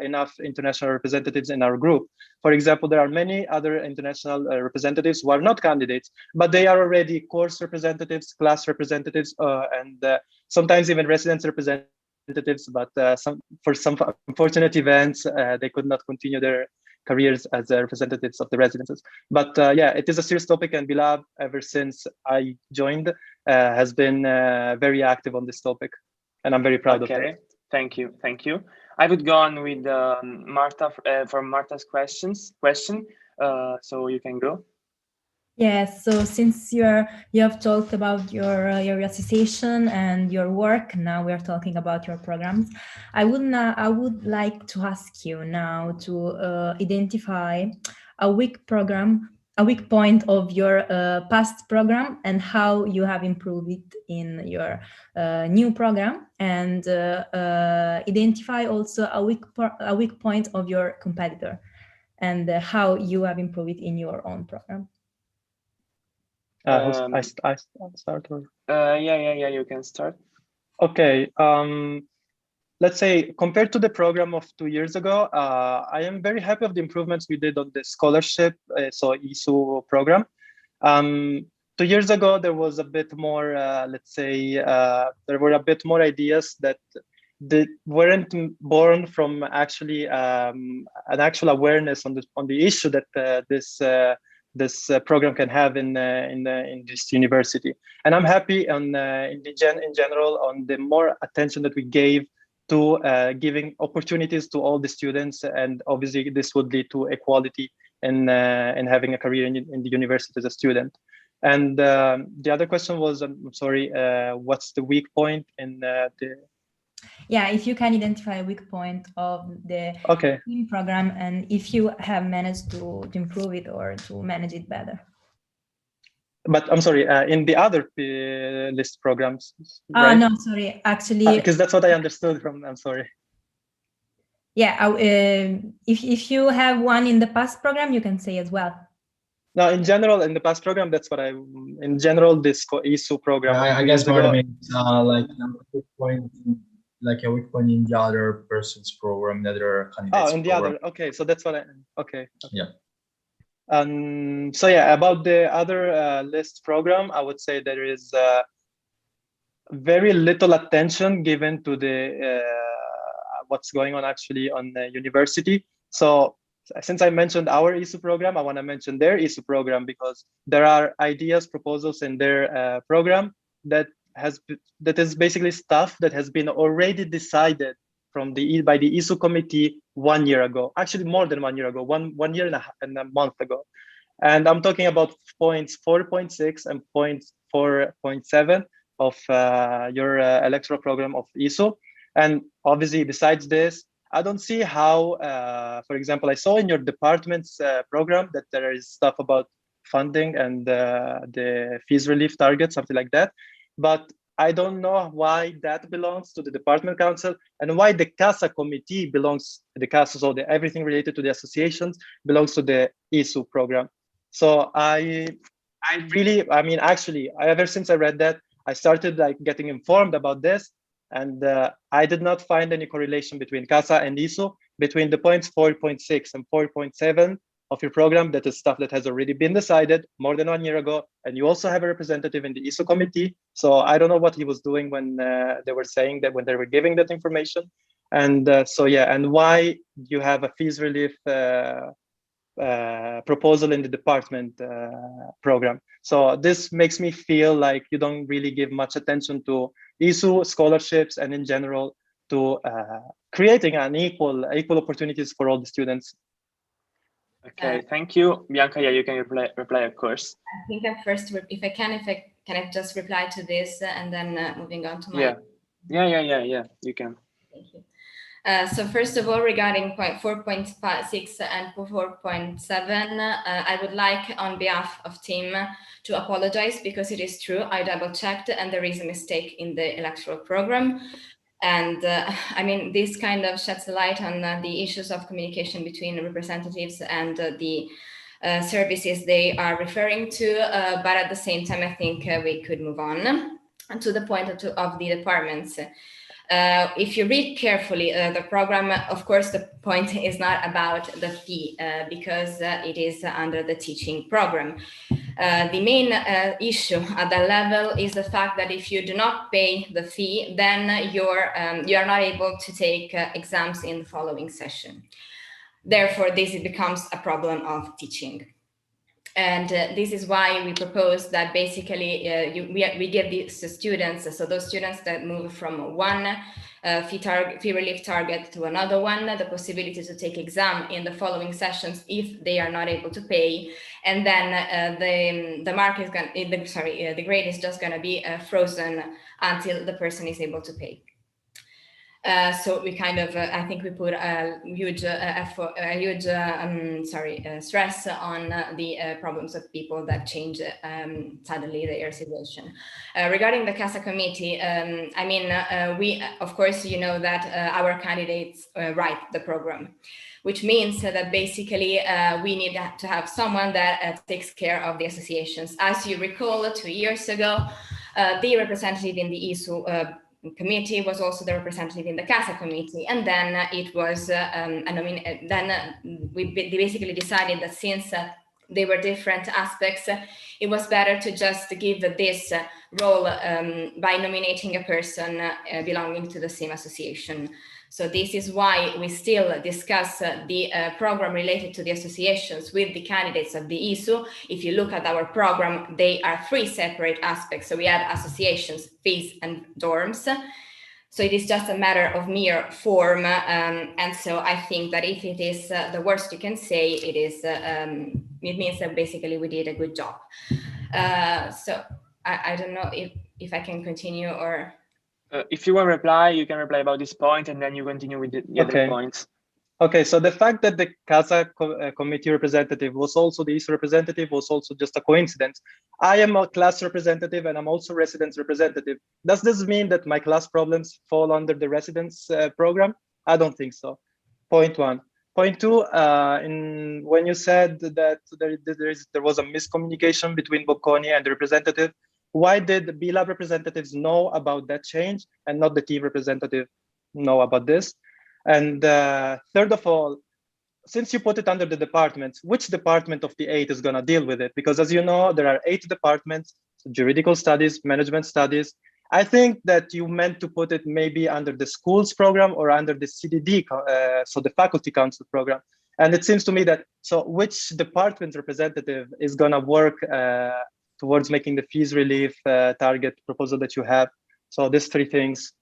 S2: enough international representatives in our group. For example, there are many other international representatives who are not candidates, but they are already course representatives, class representatives, and sometimes even residence representatives. But for some unfortunate events, they could not continue their careers as representatives of the residences. But yeah, it is a serious topic, and Bilal, ever since I joined, has been very active on this topic, and I'm very proud of that.
S3: Thank you. I would go on with Marta for Marta's question. So you can go.
S6: Yes, so since you have talked about your association and your work, now we are talking about your programs. I would like to ask you now to identify a weak point of your past program and how you have improved it in your new program, and identify also a weak point of your competitor and how you have improved it in your own program.
S2: I start? Or?
S3: Yeah, you can start.
S2: Okay. Let's say compared to the program of 2 years ago, I am very happy of the improvements we did on the scholarship, so ESU program. 2 years ago, there was a bit more, let's say, there were a bit more ideas that weren't born from actually an actual awareness on the issue that this program can have in this university. And I'm happy in general on the more attention that we gave to giving opportunities to all the students, and obviously this would lead to equality in having a career in the university as a student. And the other question was, I'm sorry, what's the weak point in the?
S6: Yeah, if you can identify a weak point of the program, and if you have managed to improve it or to manage it better.
S2: But I'm sorry, in the other list programs, right?
S6: No, sorry, actually.
S2: Because that's what I understood from, I'm sorry.
S6: Yeah, if you have one in the past program, you can say as well.
S2: No, in general, in the past program, that's what in general, this ESU program.
S4: I guess Marta means like a weak point in the other person's program, the other candidate's
S2: in the
S4: program.
S2: other, okay, so that's what okay.
S4: Yeah.
S2: So yeah, about the other list program, I would say there is very little attention given to the what's going on actually on the university. So since I mentioned our ESU program, I want to mention their ESU program, because there are ideas, proposals in their program that is basically stuff that has been already decided by the ESU committee 1 year ago, actually more than 1 year ago, one year and a month ago. And I'm talking about points 4.6 and points 4.7 of your electoral program of ESU. And obviously, besides this, I don't see how, for example, I saw in your department's program that there is stuff about funding and the fees relief target, something like that. But I don't know why that belongs to the department council and why the CASA committee belongs to the CASA. So everything related to the associations belongs to the ESU program. So I mean, actually, ever since I read that, I started like getting informed about this. And I did not find any correlation between CASA and ESU, between the points 4.6 and 4.7 of your program. That is stuff that has already been decided more than 1 year ago. And you also have a representative in the ESU committee. So I don't know what he was doing when they were saying that, when they were giving that information. And so, yeah, and why you have a fees relief proposal in the department program. So this makes me feel like you don't really give much attention to ESU scholarships and in general to creating an equal opportunities for all the students.
S3: Okay, thank you, Bianca. Yeah, you can reply, of course.
S5: I think at first, if I can just reply to this and then moving on to my.
S3: Yeah, you can.
S5: Thank you. So first of all, regarding point 4.6 and 4.7, I would like, on behalf of team, to apologize, because it is true, I double checked and there is a mistake in the electoral program. And I mean, this kind of sheds a light on the issues of communication between representatives and the services they are referring to, but at the same time, I think we could move on to the point of the departments. If you read carefully the program, of course, the point is not about the fee, because it is under the teaching program. The main issue at that level is the fact that if you do not pay the fee, then you are not able to take exams in the following session. Therefore, this becomes a problem of teaching. And this is why we propose that basically we give these students, so those students that move from one fee relief target to another one, the possibility to take exam in the following sessions if they are not able to pay, and then the mark is going, the grade is just going to be frozen until the person is able to pay. So we kind of, I think we put a huge stress on the problems of people that change suddenly their situation. Regarding the CASA committee, I mean, we, of course, you know that our candidates write the program, which means that basically we need to have someone that takes care of the associations. As you recall, 2 years ago, the representative in the ISU committee was also the representative in the CASA committee, and then it was we basically decided that since they were different aspects, it was better to just give this role by nominating a person belonging to the same association. So this is why we still discuss the program related to the associations with the candidates of the ISU. If you look at our program, they are 3 separate aspects. So we have associations, fees, and dorms. So it is just a matter of mere form. And so I think that if it is the worst you can say, it is, it means that basically we did a good job. So I don't know if I can continue or...
S3: if you want to reply, you can reply about this point, and then you continue with the other points.
S2: Okay, so the fact that the CASA committee representative was also the ISU representative was also just a coincidence. I am a class representative and I'm also residence representative. Does this mean that my class problems fall under the residence program? I don't think so. Point 1. Point 2, when you said that there was a miscommunication between Bocconi and the representative, why did the B-Lab representatives know about that change and not the team representative know about this? And third of all, since you put it under the departments, which department of the 8 is going to deal with it? Because as you know, there are 8 departments: juridical studies, management studies. I think that you meant to put it maybe under the schools program or under the CDD, so the faculty council program. And it seems to me that, so which department representative is going to work towards making the fees relief target proposal that you have? So these 3 things.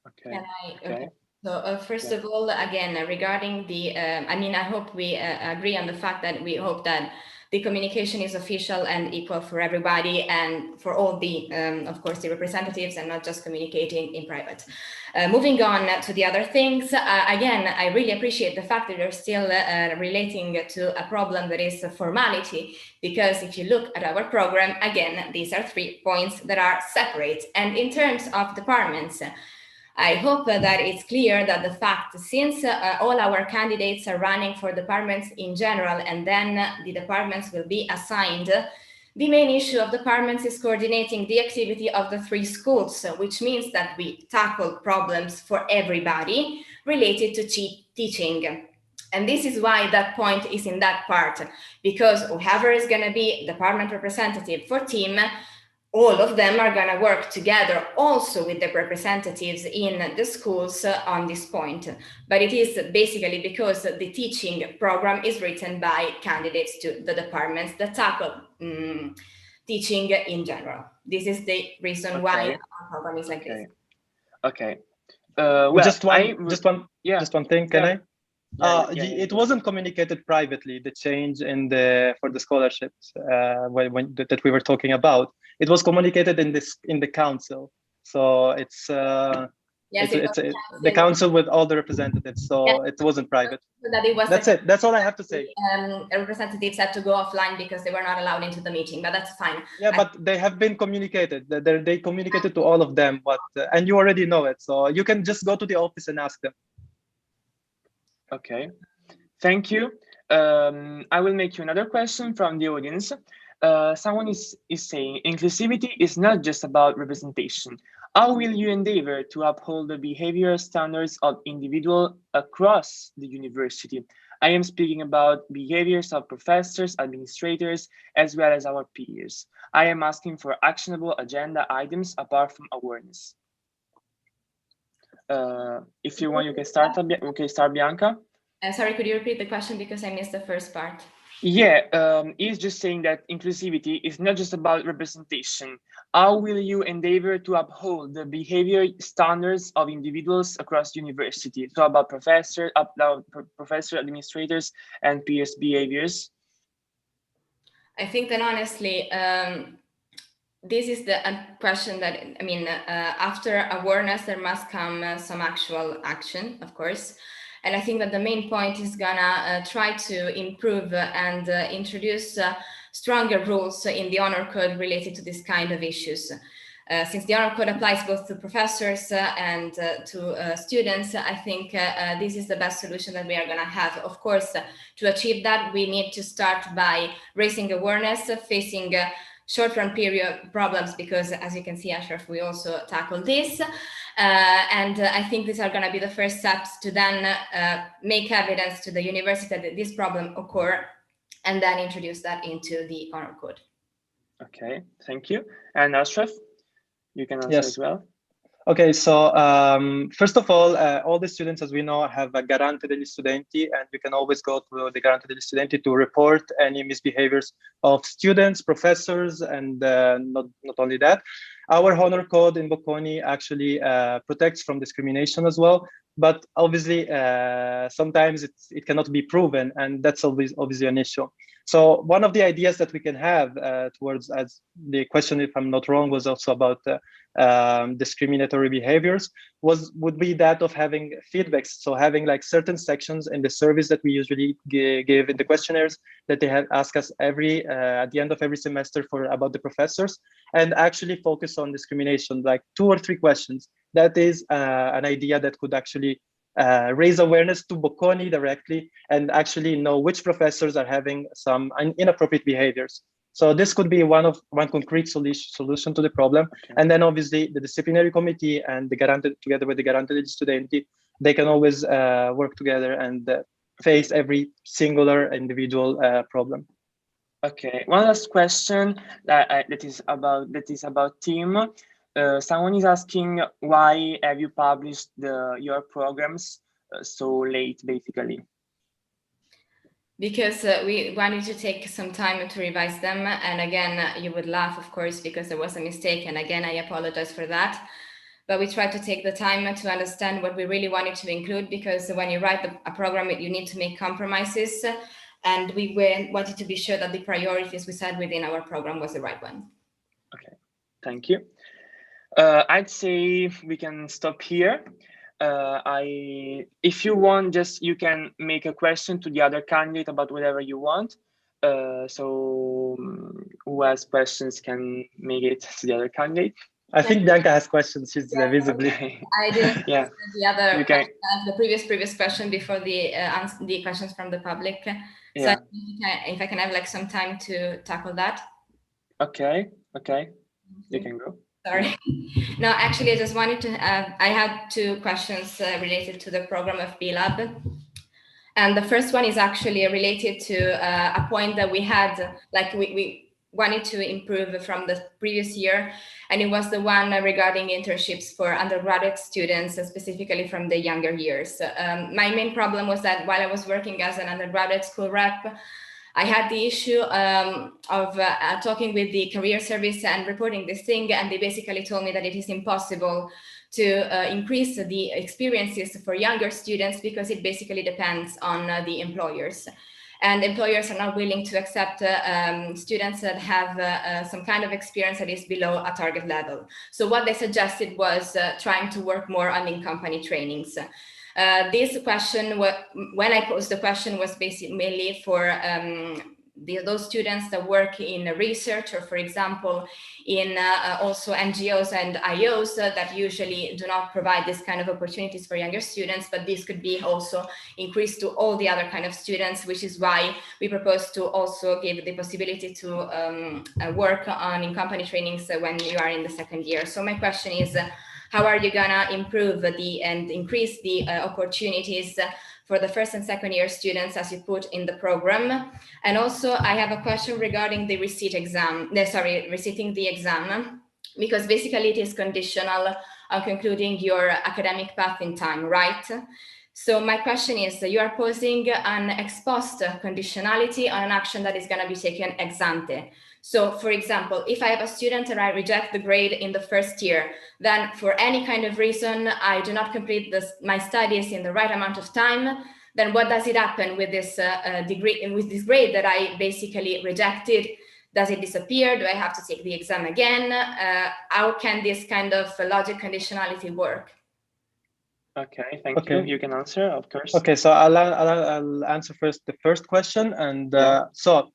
S3: Okay.
S5: Okay. So first of all, again, regarding the, I mean, I hope we agree on the fact that we hope that the communication is official and equal for everybody and for all the, of course, the representatives, and not just communicating in private. Moving on to the other things, again, I really appreciate the fact that you're still relating to a problem that is a formality, because if you look at our program, again, these are 3 points that are separate. And in terms of departments, I hope that it's clear that the fact, since all our candidates are running for departments in general, and then the departments will be assigned, the main issue of departments is coordinating the activity of the 3 schools, which means that we tackle problems for everybody related to teaching. And this is why that point is in that part, because whoever is going to be department representative for team, all of them are going to work together also with the representatives in the schools on this point. But it is basically because the teaching program is written by candidates to the departments that tackle teaching in general. This is the reason why our program is like this.
S3: Okay.
S2: Well, just one thing, can I? It wasn't communicated privately, the change in for the scholarships that we were talking about. It was communicated in the council. So it's
S5: Yes,
S2: the council with all the representatives, so yes, it wasn't private.
S5: That it was
S2: that's it. That's all I have to say.
S5: Representatives had to go offline because they were not allowed into the meeting, but that's fine.
S2: Yeah, but they have been communicated. They communicated to all of them what, and you already know it, so you can just go to the office and ask them.
S3: Okay, thank you. I will make you another question from the audience. Someone is saying inclusivity is not just about representation. How will you endeavor to uphold the behavior standards of individuals across the university? I am speaking about behaviors of professors, administrators, as well as our peers. I am asking for actionable agenda items apart from awareness. If you want, you can start. Okay, start, Bianca.
S5: Sorry, could you repeat the question because I missed the first part?
S3: Yeah, he's just saying that inclusivity is not just about representation. How will you endeavor to uphold the behavior standards of individuals across university? So about professor, administrators, and peers' behaviors.
S5: I think that honestly, this is the question that, I mean, after awareness, there must come some actual action, of course. And I think that the main point is gonna try to improve and introduce stronger rules in the honor code related to this kind of issues. Since the honor code applies both to professors and to students, I think this is the best solution that we are gonna have. Of course, to achieve that, we need to start by raising awareness, facing short-run period problems, because as you can see, Ashraf, we also tackle this. And I think these are going to be the first steps to then make evidence to the university that this problem occur, and then introduce that into the honor code.
S3: Okay, thank you. And Ashraf, you can answer as well.
S2: Okay, so first of all the students, as we know, have a Garante degli Studenti, and you can always go to the Garante degli Studenti to report any misbehaviors of students, professors, and not only that. Our honor code in Bocconi actually protects from discrimination as well, but obviously sometimes it cannot be proven, and that's obviously an issue. So one of the ideas that we can have towards, as the question, if I'm not wrong, was also about discriminatory behaviors, would be that of having feedbacks. So having like certain sections in the surveys that we usually give in the questionnaires that they have ask us every at the end of every semester for about the professors, and actually focus on discrimination, like 2 or 3 questions. That is an idea that could actually raise awareness to Bocconi directly and actually know which professors are having some inappropriate behaviors. So this could be one concrete solution to the problem. Okay. And then obviously the disciplinary committee and the Garante, together with the Garante degli Studenti, they can always work together and face every singular individual problem.
S3: Okay, one last question that is about team. Someone is asking, why have you published your programs so late, basically?
S5: Because we wanted to take some time to revise them. And again, you would laugh, of course, because there was a mistake. And again, I apologize for that. But we tried to take the time to understand what we really wanted to include, because when you write a program, you need to make compromises. And we wanted to be sure that the priorities we set within our program was the right one.
S3: Okay, thank you. I'd say we can stop here. If you want, you can make a question to the other candidate about whatever you want. So who has questions can make it to the other candidate.
S2: I think Bianca has questions. She's visibly.
S3: Okay.
S5: I did.
S3: Yeah.
S5: The other question, the previous question before the questions from the public. Yeah. So if I can have like some time to tackle that.
S3: Okay. Okay. You can go.
S5: Sorry. No, actually, I just wanted to I had 2 questions related to the program of B-Lab. And the first one is actually related to a point that we had, like we wanted to improve from the previous year. And it was the one regarding internships for undergraduate students, specifically from the younger years. My main problem was that while I was working as an undergraduate school rep, I had the issue of talking with the career service and reporting this thing, and they basically told me that it is impossible to increase the experiences for younger students because it basically depends on the employers. and employers are not willing to accept students that have some kind of experience that is below a target level. So what they suggested was trying to work more on in-company trainings. This question, when I posed the question, was basically mainly for those students that work in research, or for example, in also NGOs and IOs that usually do not provide this kind of opportunities for younger students, but this could be also increased to all the other kind of students, which is why we propose to also give the possibility to work on in-company trainings when you are in the second year. So my question is, how are you gonna improve and increase the opportunities for the first and second year students as you put in the program? And also I have a question regarding the receiving the exam, because basically it is conditional on concluding your academic path in time, right? So my question is, you are posing an ex post conditionality on an action that is going to be taken ex ante. So for example, if I have a student and I reject the grade in the first year, then for any kind of reason, I do not complete my studies in the right amount of time, then what does it happen with this degree, with this grade that I basically rejected? Does it disappear? Do I have to take the exam again? How can this kind of logic conditionality work?
S3: Okay, thank you. You can answer, of course.
S2: Okay, so I'll answer first the first question. And so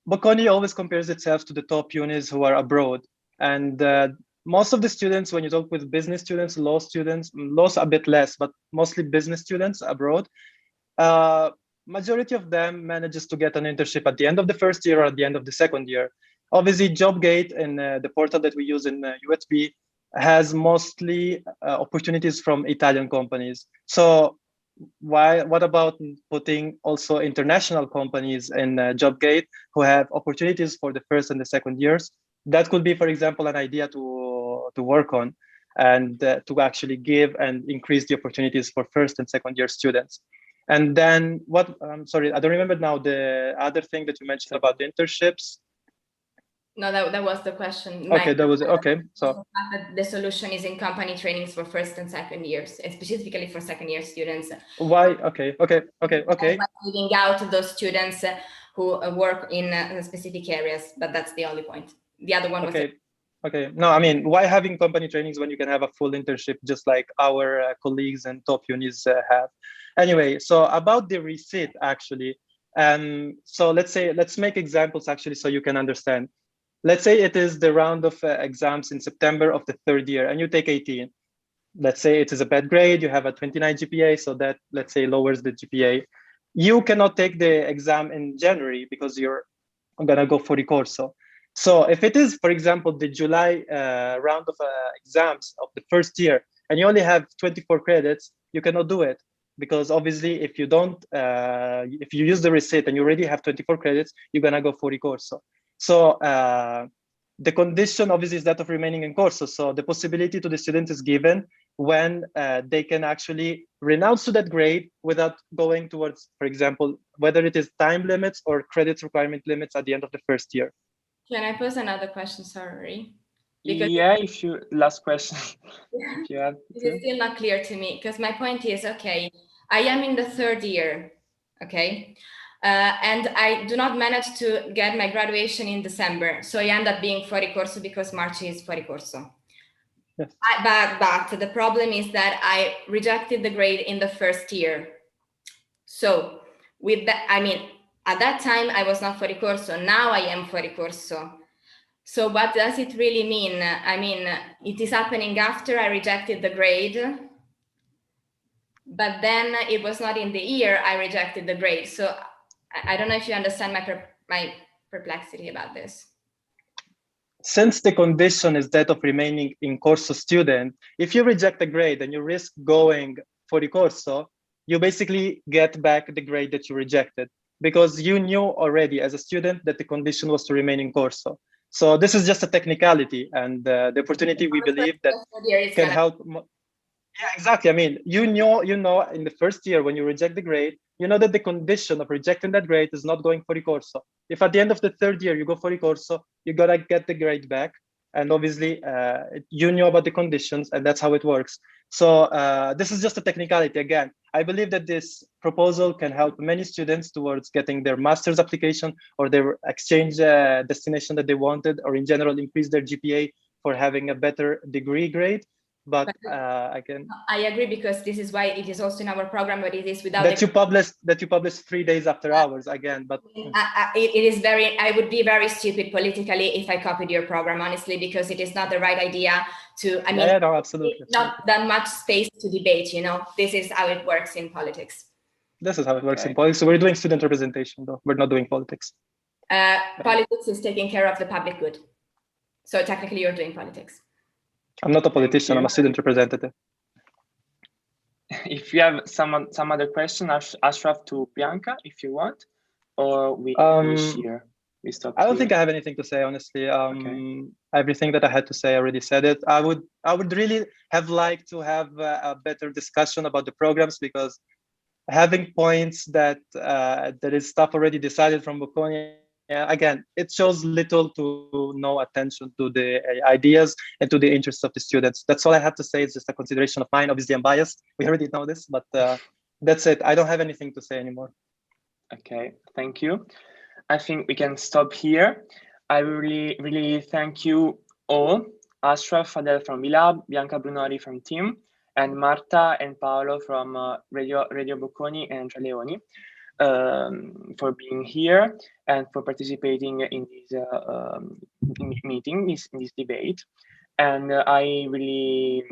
S2: Bocconi always compares itself to the top unis who are abroad. And most of the students, when you talk with business students, law a bit less, but mostly business students abroad, majority of them manages to get an internship at the end of the first year or at the end of the second year. Obviously, JobGate and the portal that we use in USB has mostly opportunities from Italian companies. So what about putting also international companies in JobGate who have opportunities for the first and the second years? That could be, for example, an idea to work on and to actually give and increase the opportunities for first and second year students. And then what, sorry, I don't remember now the other thing that you mentioned about the internships.
S5: No, that was the question.
S2: Okay, that was it. Okay, so
S5: the solution is in company trainings for first and second years, specifically for second year students.
S2: Why? Okay.
S5: Leaving out those students who work in specific areas, but that's the only point. The other one was
S2: okay. No, I mean, why having company trainings when you can have a full internship, just like our colleagues and top unis have? Anyway, so about the receipt, actually, so let's make examples actually so you can understand. Let's say it is the round of exams in September of the third year and you take 18. Let's say it is a bad grade, you have a 29 GPA, so that, let's say, lowers the GPA. You cannot take the exam in January because you're gonna go for ricorso. So if it is, for example, the July round of exams of the first year and you only have 24 credits, you cannot do it. Because obviously, if you don't, if you use the receipt and you already have 24 credits, you're gonna go for ricorso. So the condition obviously is that of remaining in corso. So the possibility to the student is given when they can actually renounce to that grade without going towards, for example, whether it is time limits or credit requirement limits at the end of the first year.
S5: Can I pose another question? Sorry.
S3: Because yeah, if you last question. If you have
S5: it's still not clear to me, because my point is, okay, I am in the third year, okay, and I do not manage to get my graduation in December, so I end up being fuori corso because March is fuori corso.
S2: Yes.
S5: But the problem is that I rejected the grade in the first year. So with that, I mean, at that time I was not fuori corso. Now I am fuori corso. So what does it really mean? I mean, it is happening after I rejected the grade, but then it was not in the year I rejected the grade. So I don't know if you understand my perplexity about this.
S2: Since the condition is that of remaining in corso student, if you reject a grade and you risk going for the corso, you basically get back the grade that you rejected because you knew already as a student that the condition was to remain in corso. So this is just a technicality, and the opportunity we believe that can help. Yeah, exactly. I mean, you know, in the first year when you reject the grade, you know that the condition of rejecting that grade is not going for ricorso. If at the end of the third year you go for ricorso, you gotta get the grade back. And obviously, you knew about the conditions, and that's how it works. So this is just a technicality. Again, I believe that this proposal can help many students towards getting their master's application or their exchange destination that they wanted, or in general, increase their GPA for having a better degree grade. But again,
S5: I agree, because this is why it is also in our program, but it is without
S2: that you publish 3 days after hours again. But
S5: it is very, I would be very stupid politically if I copied your program, honestly, because it is not the right idea to, I mean,
S2: yeah, no, absolutely.
S5: Not that much space to debate, you know. This is how it works in politics.
S2: This is how it works in politics. So we're doing student representation, though. We're not doing politics.
S5: Politics is taking care of the public good. So technically you're doing politics.
S2: I'm not a politician, I'm a student representative.
S3: If you have some other question, Ashraf, to Bianca, if you want, or we finish here. We stop.
S2: I don't think I have anything to say, honestly. Everything that I had to say, I already said it. I would really have liked to have a better discussion about the programs, because having points that there is stuff already decided from Bocconi, again, it shows little to no attention to the ideas and to the interests of the students. That's all I have to say. It's just a consideration of mine. Obviously, I'm biased. We already know this, but that's it. I don't have anything to say anymore.
S3: Okay, thank you. I think we can stop here. I really thank you all. Ashraf Fadel from ELAB, Bianca Brunori from TEAM, and Marta and Paolo from Radio Bocconi and Traleoni, for being here and for participating in this meeting, in this debate. And I really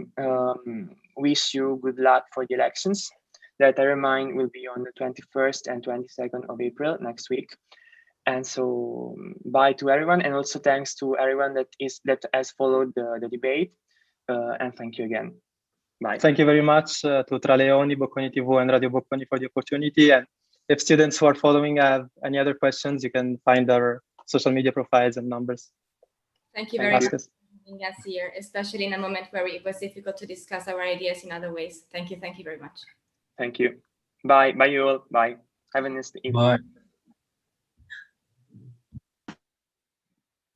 S3: wish you good luck for the elections that I remind will be on the 21st and 22nd of April next week. And so bye to everyone, and also thanks to everyone that has followed the debate, and thank you again. Bye.
S2: Thank you very much to Traleoni, Bocconi TV, and Radio Bocconi for the opportunity. And if students who are following have any other questions, you can find our social media profiles and numbers.
S5: Thank you very much for having us here, especially in a moment where it was difficult to discuss our ideas in other ways. Thank you very much.
S3: Thank you. Bye you all. Bye. Have a nice evening.
S4: Bye.